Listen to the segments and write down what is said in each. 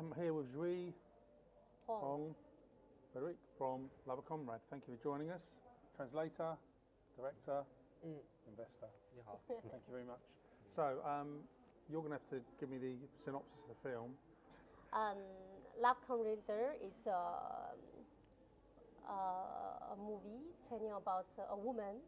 I'm here with Zhui Hong Frédéric from Comrade. Thank you for joining us. Translator, director, investor. Thank you very much. So, you're going to have to give me the synopsis of the film. Lvhong Feng is a movie telling about a woman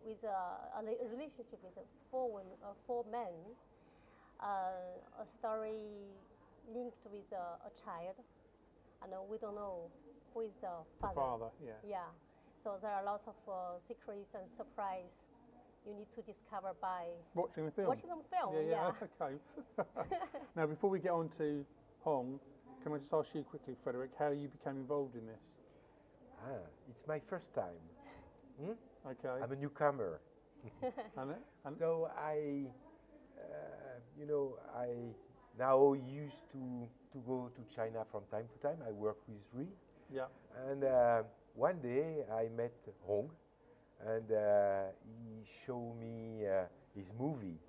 with a relationship with four men. A story linked with a child, and we don't know who is the father. The father, yeah. Yeah. So there are lots of secrets and surprise you need to discover by watching the film. Watching the film, yeah. Okay. Now, before we get on to Hong, can I just ask you quickly, Frédéric, how you became involved in this? It's my first time. Okay. I'm a newcomer. So I now used to go to China from time to time. I work with Rodier. Yeah. And one day I met Hong, and he showed me his movie.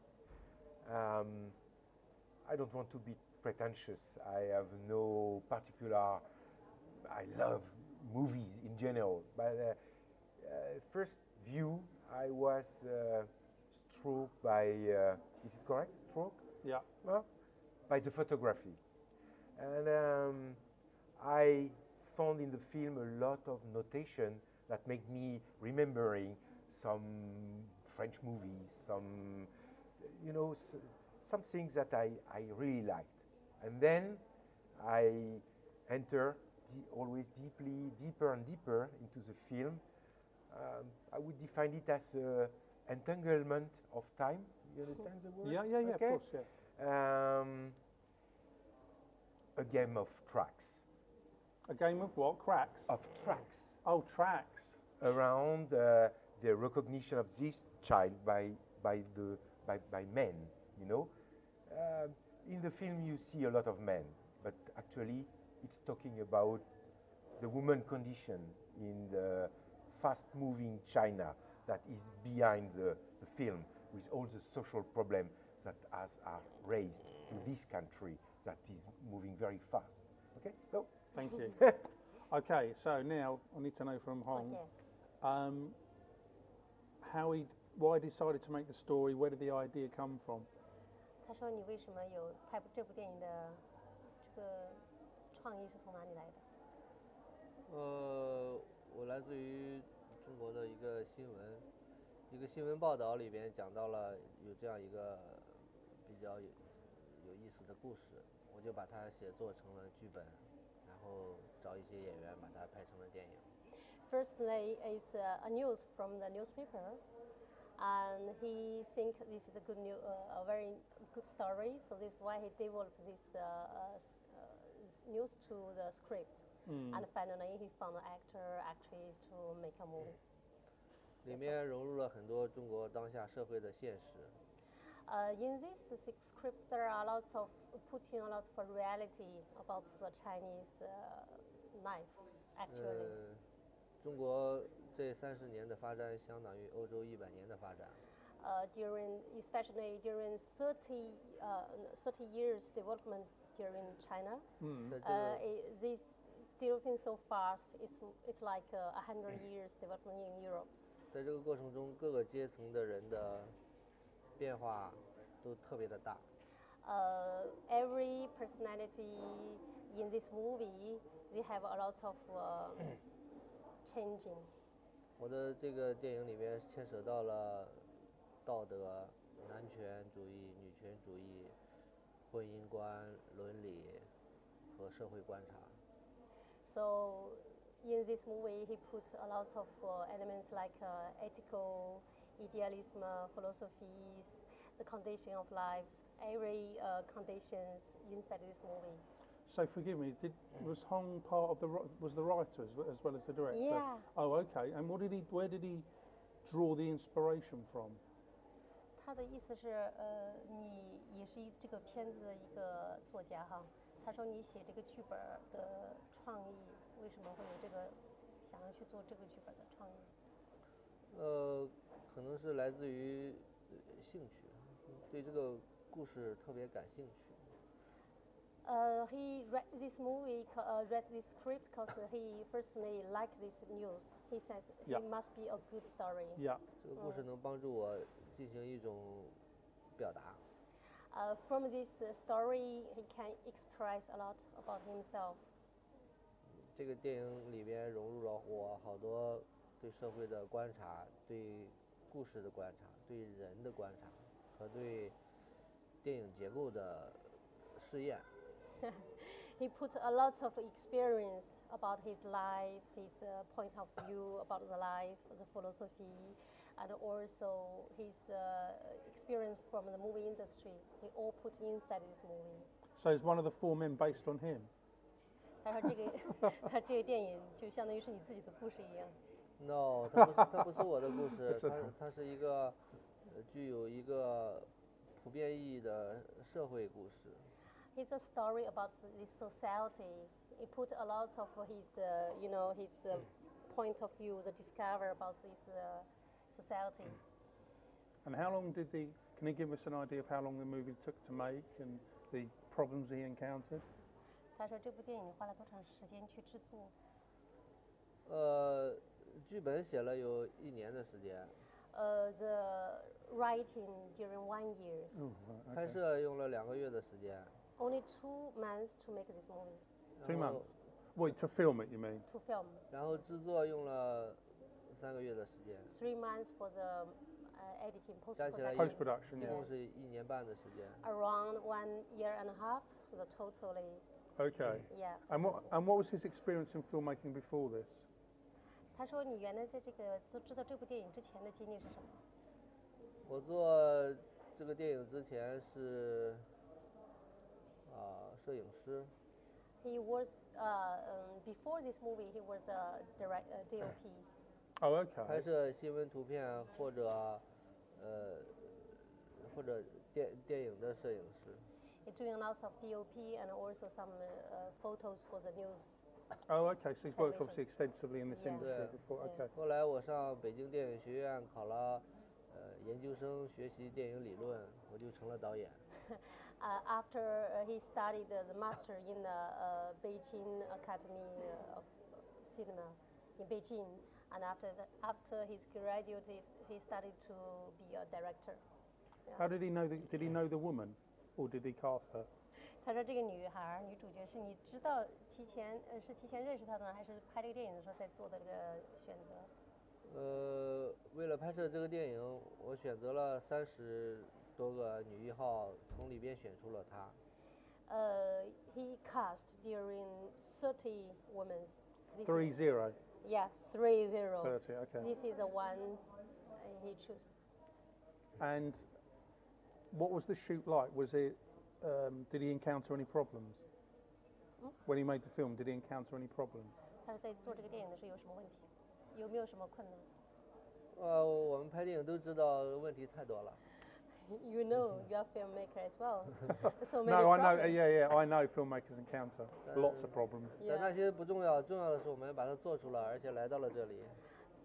I don't want to be pretentious. I have no particular. I love movies in general, but first view I was struck by. Is it correct? Struck? Yeah. Well, by the photography, and I found in the film a lot of notation that make me remembering some French movies, some some things that I really liked, and then I enter always deeper and deeper into the film. I would define it as entanglement of time. You understand the word? Yeah, okay. Of course, yeah. A game of tracks. A game of what? Cracks? Of tracks. Oh, tracks. Around the recognition of this child by men, you know. In the film you see a lot of men, but actually it's talking about the woman condition in the fast-moving China that is behind the film, with all the social problems that are raised to this country that is moving very fast. Okay, so thank you. Okay, so now I need to know from Hong, why he decided to make the story. Where did the idea come from? 他说你为什么有拍这部电影的这个创意是从哪里来的？我来自于中国的一个新闻报道里边讲到了有这样一个比较有意思的故事，我就把它写作成了剧本，然后找一些演员把它拍成了电影。Firstly, it's a news from the newspaper, and he think this is a very good story, so this is why he developed this news to the script, and finally he found an actor, actress to make a movie. 里面融入了很多中国当下社会的现实。In this script, there are lots of putting a lot of reality about the Chinese life, actually. 中国这30年的发展相当于欧洲100年的发展。Especially during 30 years development during China, this developing so fast. It's like 100 years development in Europe. 在这个过程中，各个阶层的人的变化都特别的大。Every personality in this movie, they have a lot of changing. 我的这个电影里面牵扯到了道德、男权主义、女权主义、婚姻观、伦理和社会观察。So in this movie, he put a lot of elements like ethical, idealism, philosophies, the condition of lives, every conditions inside this movie. So forgive me, was Hong part of the writer as well as the director? Yeah. Oh, okay. And where did he draw the inspiration from? 他的意思是，你也是这个片子的一个作家哈。他说你写这个剧本的创意，为什么会有这个想要去做这个剧本的创意？可能是来自于兴趣，对这个故事特别感兴趣。He read this movie, read this script because he personally liked this news. He said Yeah. it must be a good story. Yeah. 这个故事能帮助我进行一种表达。 From this story, he can express a lot about himself. 这个电影里边融入了我好多对社会的观察、对故事的观察、对人的观察和对电影结构的试验。He put a lot of experience about his life, his point of view about the life, the philosophy, and also his experience from the movie industry. He all put inside this movie. So is one of the 4 men based on him? 他说这个电影就相当于是你自己的故事一样。 No， 它不是我的故事，它是一个具有一个普遍意义的社会故事。 It's a story about this society. He put a lot of his, his point of view, the discover about this society. And how long did can you give us an idea of how long the movie took to make and the problems he encountered? 他说这部电影花了多长时间去制作？剧本写了有1年的时间。The writing during 1 year. Oh, right, 拍 okay. 摄用了2个月的时间。 Only 2 months to make this movie. 2 months? Wait, to film it, you mean? To film. 然后制作用了3个月的时间。 3 months for the editing, 加起来 Post-production, 一 yeah. 共是1年半的时间。 Around 1 year and a half, the totally. Okay. Yeah. And what was his experience in filmmaking before this? 他说你原来在这个制作这部电影之前的经历是什么？我做这个电影之前是摄影师。 He was before this movie. He was a DOP. Oh, okay. 拍摄新闻图片或者电影的摄影师。 He's doing lots of DOP and also some photos for the news. Oh, okay. So he's worked Television. obviously extensively in this Yeah. industry Yeah. before. Yeah. Okay. 后来我上北京电影学院考了研究生，学习电影理论，我就成了导演。 After he studied the master in the Beijing Academy of Cinema in Beijing, and after he's graduated, he started to be a director. How did he know? Did he know the woman, or did he cast her? 他说这个女主角是你知道提前认识她的呢，还是拍这个电影的时候再做的这个选择？为了拍摄这个电影，我选择了30多个女1号，从里边选出了她。He cast during 30 women. 30. Yeah, 30. 30. Okay. This is the one he chose. And what was the shoot like? Was it? Did he encounter any problems? When he made the film, did he encounter any problems? 他说在做这个电影的时候有什么问题？有没有什么困难我们拍电影都知道问题太多了。？You know, you're a filmmaker as well. So many No, I know. problems. Yeah, I know filmmakers encounter lots of problems. 但那些不重要，重要的是我们把它做出来，而且来到了这里。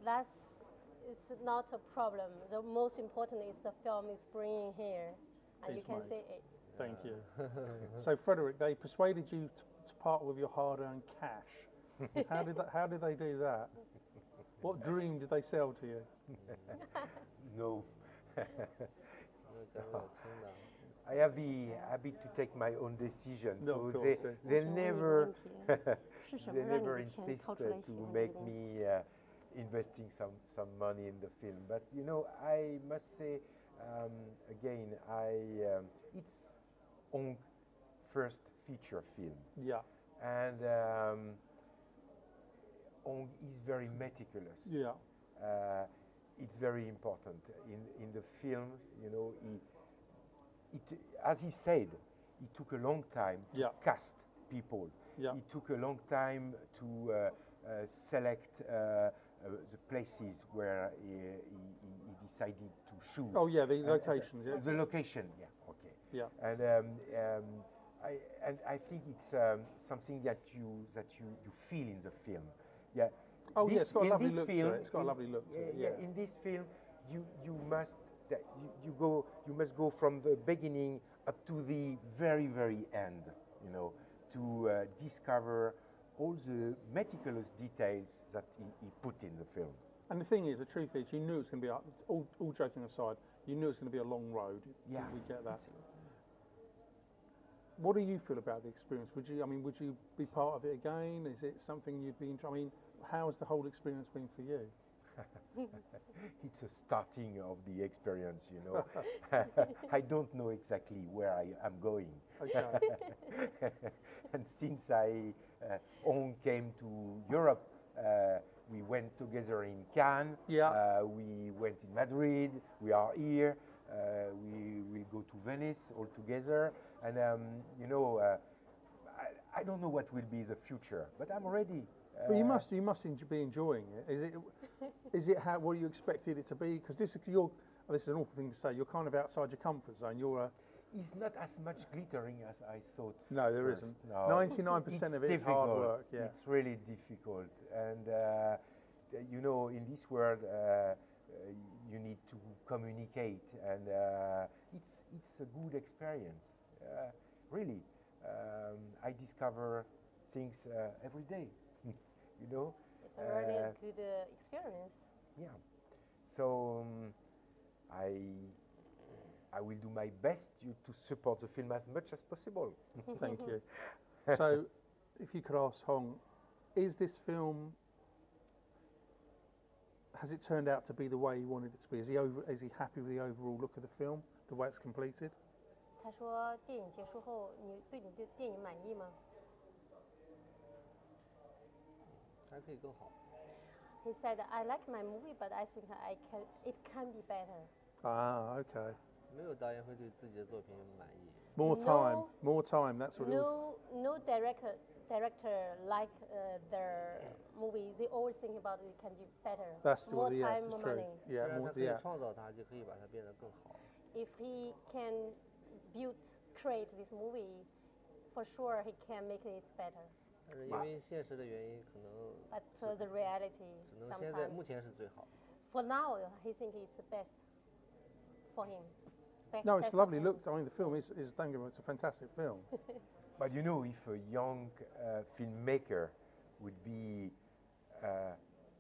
It's not a problem. The most important is the film is bringing here, and you It's can made. see it. Thank you. So, Frédéric, they persuaded you to part with your hard-earned cash. How did they do that? What dream did they sell to you? No. 讲给我听的。 I have the habit to take my own decisions, No, so of course, yeah. they 我说 never 问你的问题是什么 they 让你 never 的钱 insist 掏出来 to 写你的 make 东西？ me investing some money in the film. But you know, I must say again, it's Hong's first feature film, Yeah. and Hong is very meticulous. Yeah. It's very important in the film. You know, as he said, it took a long time to Yeah. cast people. Yeah. It took a long time to select the places where he decided to shoot. Oh yeah, the locations. Yeah. The location, yeah, okay. Yeah. And I think it's something that you feel in the film. Yeah. Oh yeah, This- it's got a in lovely this look film, to it. It's got a lovely look to it. Yeah. In this film, you must you must go from the beginning up to the very end. you know, to discover all the meticulous details that he put in the film. And the thing is, the truth is, you knew it was going to be, all joking aside, you knew it was going to be a long road. Yeah, we get that. What do you feel about the experience? Would you be part of it again? Is it something you'd be interested? I mean, how has the whole experience been for you? It's a starting of the experience, you know. I don't know exactly where I am going. Okay. And since Hong came to Europe, we went together in Cannes, we went in Madrid, we are here, we will go to Venice all together, and you know, I don't know what will be the future, but I'm ready. But you must be enjoying it. Is it what you expected it to be? Because this is an awful thing to say. You're kind of outside your comfort zone. It's not as much glittering as I thought. No, there first. isn't. No. 99% of it is hard work. Yeah. It's really difficult, and you know, in this world, you need to communicate, and it's a good experience. Really, I discover things every day. You know. It's a really good experience. Yeah. So I will do my best to support the film as much as possible. Thank you. So, if you could ask Hong, is this film, has it turned out to be the way he wanted it to be? Is he happy with the overall look of the film, the way it's completed? 他说电影结束后，你对你的电影满意吗？ 还可以更好。 He said, "I like my movie, but I think it can be better." Ah, okay. 没有导演会对自己的作品满意。 More time. That's what it was. No director like their movie. They always think about it can be better. That's more yes, time, it's more true. money. Yeah, 虽然 more, 他可以 yeah. 创造它，就可以把它变得更好。 If he can create this movie, for sure he can make it better. 但是因为现实的原因，可能 But the reality 只能现在目 sometimes. 前是最好。 For now, he thinks it's the best for him. No, it's Best lovely. of him. Look, I mean, the film is don't get me wrong, it's a fantastic film. But you know, if a young filmmaker would be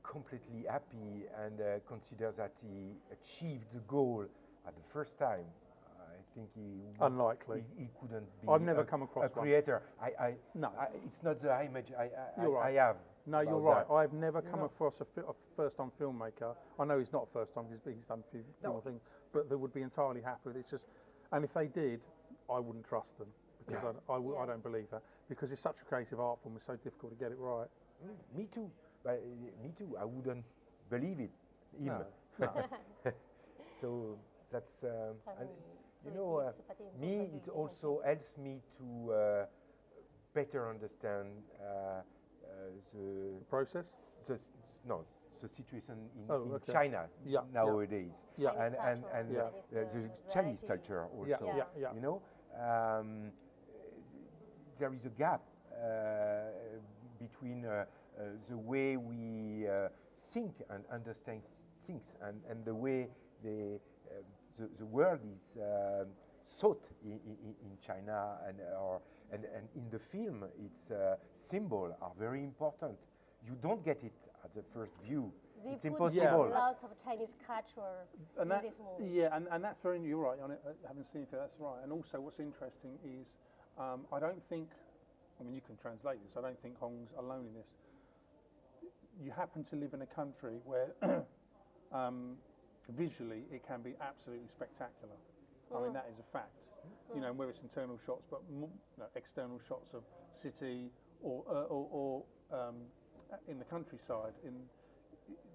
completely happy and consider that he achieved the goal at the first time, I think Unlikely. He couldn't be. I've never come across a creator. No. It's not the image You're right. I have. No, you're about right. that. I've never come across a first-time filmmaker. I know he's not first-time because he's done a few No. things, but they would be entirely happy with it. It's just, and if they did, I wouldn't trust them because Yeah. I Yes. don't believe that because it's such a creative art form. It's so difficult to get it right. Me too. But, me too. I wouldn't believe it. Him. No. So that's and, you 所以 know, 第一次把电影做出来 me 就已 it 经很 also helps me to better understand The process. the situation in okay. China Yeah, nowadays, Yeah. Chinese and culture, and Yeah. the Chinese, Chinese variety. culture also. Yeah. You know, there is a gap between the way we think and understand things and the way the world is thought in China and in the film, its symbols are very important. You don't get it at the first view. They It's put impossible. lots of Chinese culture And in that, this movie. yeah, and that's very. You're right on it. Having seen it, that's right. And also, what's interesting is, I don't think. I mean, you can translate this. I don't think Hong's alone in this. You happen to live in a country where, visually, it can be absolutely spectacular. I mean, that is a fact. You know, whether it's internal shots, but external shots of city or in the countryside.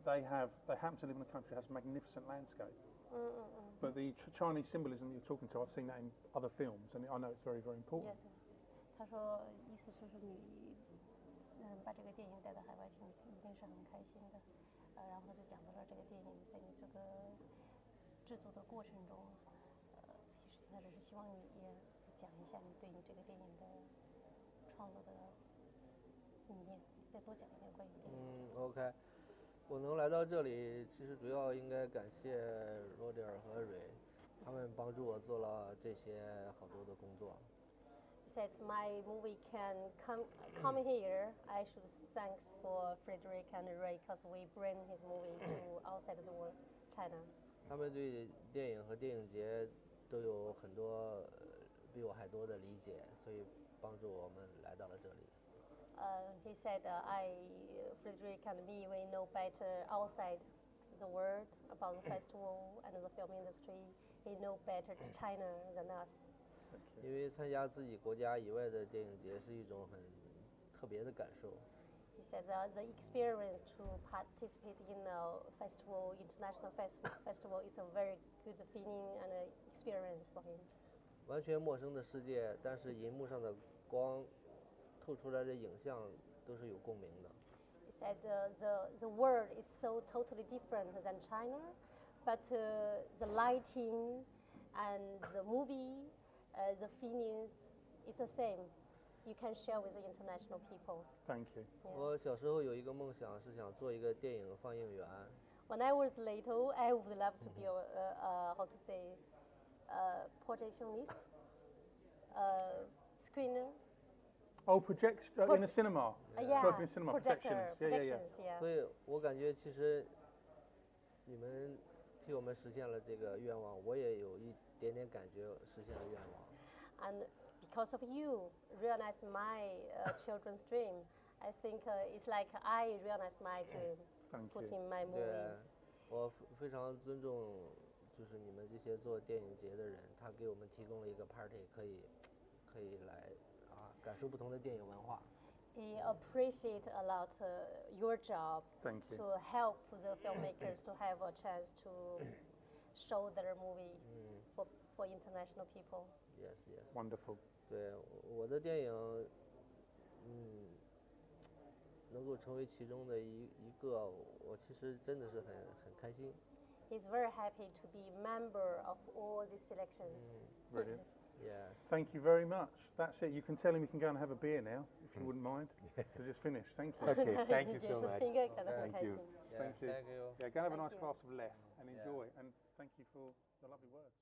They happen to live in a country that has a magnificent landscape. But the Chinese symbolism you're talking to, I've seen that in other films, and I know it's very, very important. Yes. 他说，意思就是你，把这个电影带到海外去，你一定是很开心的。然后就讲到了这个电影在你这个制作的过程中，其实他只是希望你也讲一下你对你这个电影的创作的理念，再多讲一点关于电影。OK， 我能来到这里，其实主要应该感谢 Rodier 和蕊，他们帮助我做了这些好多的工作。He said my movie can come here. I should thanks for Frédéric and Ray because we bring his movie to outside the world, China. 他们对电影和电影节都有很多比我还多的理解，所以帮助我们来到了这里。He said, Frédéric and me, we know better outside the world about the festival and the film industry. He know better China than us. 因为参加自己国家以外的电影节是一种很特别的感受。He said the experience to participate in a festival, international festival, is a very good feeling and experience for him. 完全陌生的世界，但是银幕上的光透出来的影像都是有共鸣的。He said the world is so totally different than China, but the lighting and the movie, the feelings is the same. You can share with the international people. Thank you. 我小时候有一个梦想，是想做一个电影放映员。When I was little, I would love to be how to say, projectionist, screener. Oh, in a cinema. Yeah, Working in cinema, projections, projections. yeah. 所以我感觉其实你们替我们实现了这个愿望，我也有一点点感觉实现了愿望。 And because of you, realized my children's dream. I think it's like I realized my dream, Thank put you. in my 对 movie.，我非常尊重，就是你们这些做电影节的人，他给我们提供了一个 party，可以来感受不同的电影文化。 He appreciate a lot your job Thank you. to help the filmmakers to have a chance to show their movie for international people. Yes, yes. Wonderful. 对，我的电影，能够成为其中的一个，我其实真的是很开心。 He's very happy to be member of all these selections. Brilliant. Yes. Thank you very much. That's it. You can tell him he can go and have a beer now, if you wouldn't mind, because it's finished. Thank you. Okay, thank you so much. 应该感到很 Thank 开 you. 心。 Yeah, Thank you. Thank you. Yeah, go and have a Thank nice you. glass of Lef and Yeah. enjoy. And thank you for the lovely words.